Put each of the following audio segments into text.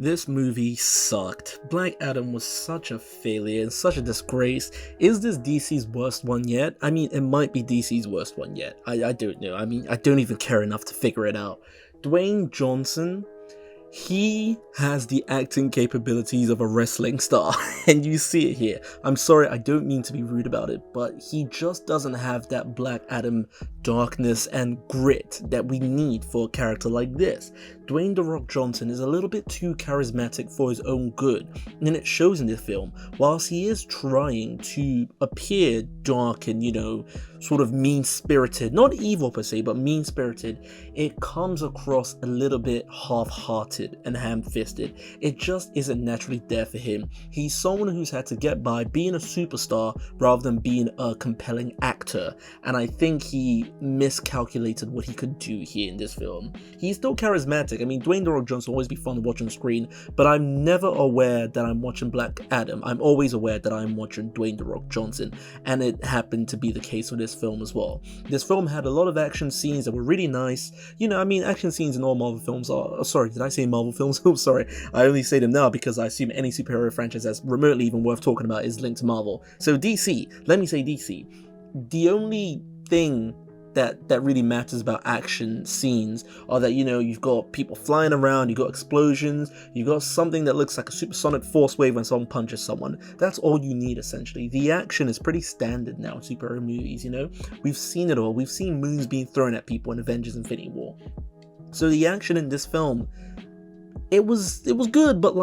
This movie sucked. Black Adam was such a failure and such a disgrace. Is this DC's worst one yet? I mean, it might be DC's worst one yet. I don't know. I mean, I don't even care enough to figure it out. Dwayne Johnson, he has the acting capabilities of a wrestling star, and you see it here. I'm sorry, I don't mean to be rude about it, but he just doesn't have that Black Adam darkness and grit that we need for a character like this. Dwayne "The Rock" Johnson is a little bit too charismatic for his own good, and it shows in this film. Whilst he is trying to appear dark and, sort of mean-spirited, not evil per se, but mean-spirited, it comes across a little bit half-hearted and ham-fisted. It just isn't naturally there for him. He's someone who's had to get by being a superstar rather than being a compelling actor, and I think he miscalculated what he could do here in this film. He's still charismatic. I mean, Dwayne "The Rock" Johnson will always be fun to watch on screen, but I'm never aware that I'm watching Black Adam. I'm always aware that I'm watching Dwayne "The Rock" Johnson, and it happened to be the case with this film as well. This film had a lot of action scenes that were really nice. Action scenes in all Marvel films are... sorry, did I say Marvel films? Oh, sorry. I only say them now because I assume any superhero franchise that's remotely even worth talking about is linked to Marvel. So DC, let me say DC. The only thing that really matters about action scenes are that, you've got people flying around, you've got explosions, you've got something that looks like a supersonic force wave when someone punches someone. That's all you need, essentially. The action is pretty standard now in superhero movies, We've seen it all. We've seen moons being thrown at people in Avengers Infinity War. So the action in this film, it was good, but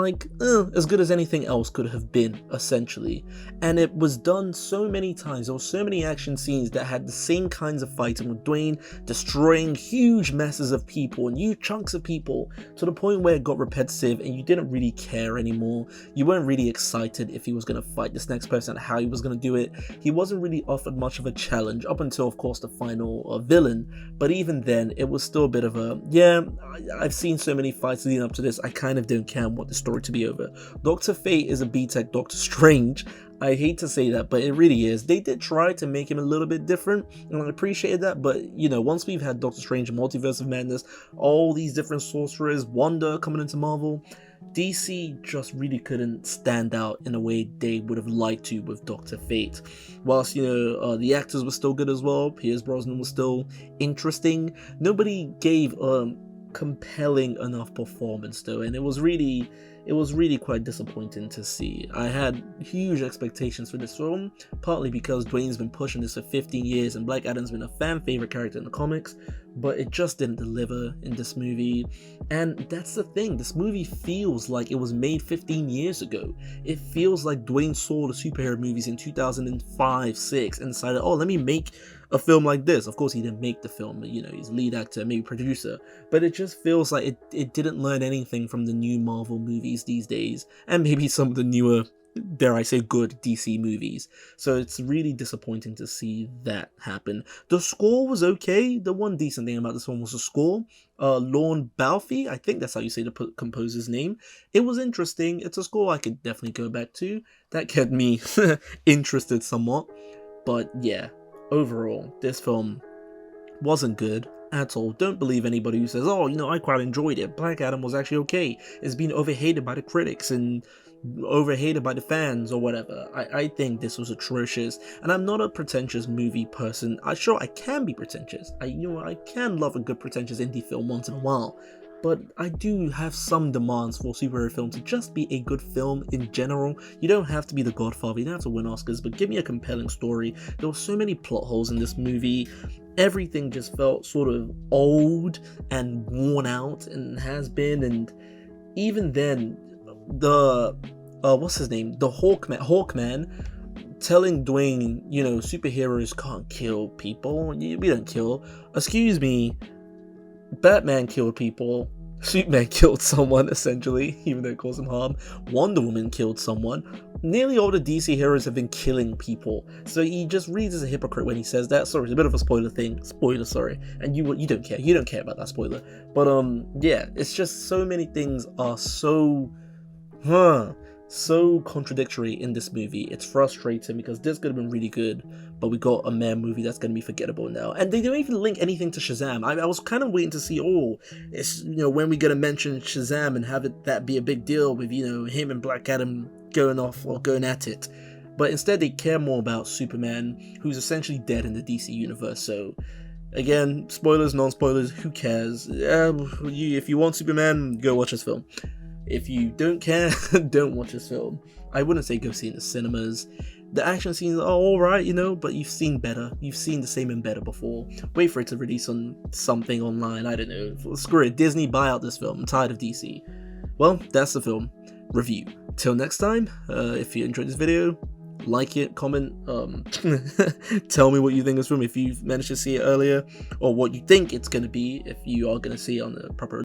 as good as anything else could have been, essentially. And it was done so many times. There were so many action scenes that had the same kinds of fighting, with Dwayne destroying huge masses of people and huge chunks of people, to the point where it got repetitive and you didn't really care anymore. You weren't really excited if he was going to fight this next person and how he was going to do it. He wasn't really offered much of a challenge up until, of course, the final villain. But even then, it was still a bit of a, I've seen so many fights leading up to this, I kind of don't care. I want the story to be over. Dr. Fate is a B-Tech Doctor Strange. I hate to say that, but it really is. They did try to make him a little bit different, and I appreciated that, but, once we've had Doctor Strange, Multiverse of Madness, all these different sorcerers, Wanda coming into Marvel, DC just really couldn't stand out in a way they would have liked to with Dr. Fate. Whilst, the actors were still good as well, Pierce Brosnan was still interesting, nobody gave compelling enough performance though, and it was really quite disappointing to see. I had huge expectations for this film, partly because Dwayne's been pushing this for 15 years and Black Adam's been a fan favorite character in the comics, but it just didn't deliver in this movie. And that's the thing, this movie feels like it was made 15 years ago. It feels like Dwayne saw the superhero movies in 2005-6 and decided, let me make a film like this. Of course, he didn't make the film, but he's lead actor, maybe producer, but it just feels like it didn't learn anything from the new Marvel movies these days, and maybe some of the newer, dare I say, good DC movies. So it's really disappointing to see that happen. The score was okay. The one decent thing about this one was the score. Lorne Balfe, I think that's how you say the composer's name. It was interesting. It's a score I could definitely go back to. That kept me interested somewhat. But yeah, overall, this film wasn't good at all. Don't believe anybody who says, I quite enjoyed it. Black Adam was actually okay. It's been overhated by the critics and overhated by the fans or whatever. I think this was atrocious, and I'm not a pretentious movie person. I can be pretentious. I can love a good pretentious indie film once in a while, but I do have some demands for superhero film to just be a good film in general. You don't have to be The Godfather, you don't have to win Oscars, but give me a compelling story. There were so many plot holes in this movie. Everything just felt sort of old and worn out and has been, and even then, the what's his name? The Hawkman telling Dwayne, superheroes can't kill people. We don't kill. Excuse me, Batman killed people. Superman killed someone, essentially, even though it caused him harm. Wonder Woman killed someone. Nearly all the DC heroes have been killing people. So he just reads as a hypocrite when he says that. Sorry, it's a bit of a spoiler thing. Spoiler, sorry. And you don't care. You don't care about that spoiler. But yeah, it's just so many things are so so contradictory in this movie. It's frustrating because this could have been really good, but we got a mere movie that's going to be forgettable now. And they don't even link anything to Shazam. I was kind of waiting to see, it's, when we going to mention Shazam and have that be a big deal with, him and Black Adam going off or going at it. But instead they care more about Superman, who's essentially dead in the DC universe. So again, spoilers, non-spoilers, who cares? If you want Superman, go watch this film. If you don't care, don't watch this film. I wouldn't say go see it in the cinemas. The action scenes are alright, but you've seen better. You've seen the same and better before. Wait for it to release on something online, I don't know. Screw it, Disney, buy out this film. I'm tired of DC. Well, that's the film review. Till next time, if you enjoyed this video, like it, comment, tell me what you think of this film if you've managed to see it earlier, or what you think it's going to be if you are going to see it on the proper